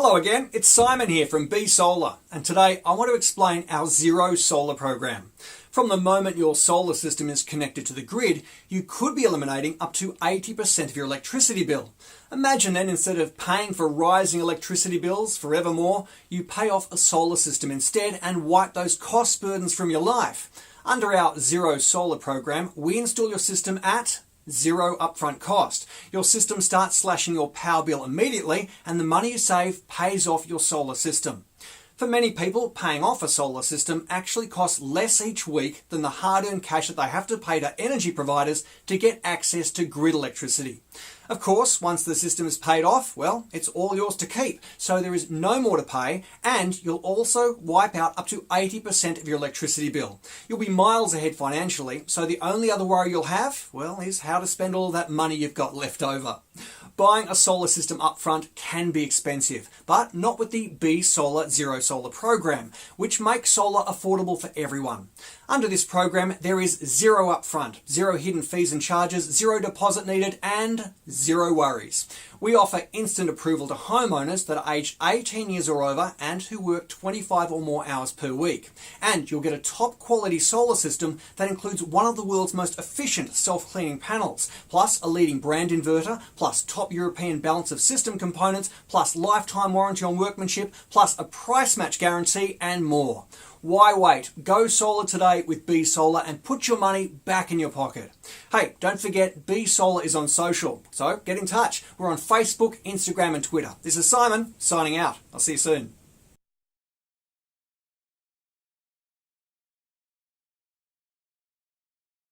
Hello again, it's Simon here from b.solar, and today I want to explain our Zero Solar program. From the moment your solar system is connected to the grid, you could be eliminating up to 80% of your electricity bill. Imagine then, instead of paying for rising electricity bills forevermore, you pay off a solar system instead and wipe those cost burdens from your life. Under our Zero Solar program, we install your system at zero upfront cost. Your system starts slashing your power bill immediately, and the money you save pays off your solar system. For many people, paying off a solar system actually costs less each week than the hard-earned cash that they have to pay to energy providers to get access to grid electricity. Of course, once the system is paid off, well, it's all yours to keep, so there is no more to pay, and you'll also wipe out up to 80% of your electricity bill. You'll be miles ahead financially, so the only other worry you'll have, well, is how to spend all that money you've got left over. Buying a solar system up front can be expensive, but not with the b.solar Zero Solar program, which makes solar affordable for everyone. Under this program, there is zero upfront, zero hidden fees and charges, zero deposit needed, and zero worries. We offer instant approval to homeowners that are aged 18 years or over and who work 25 or more hours per week. And you'll get a top quality solar system that includes one of the world's most efficient self-cleaning panels, plus a leading brand inverter, plus top European balance of system components, plus lifetime warranty on workmanship, plus a price match guarantee, and more. Why wait? Go solar today with b.solar and put your money back in your pocket. Hey, don't forget, b.solar is on social, so get in touch. We're on Facebook, Instagram and Twitter. This is Simon, signing out. I'll see you soon.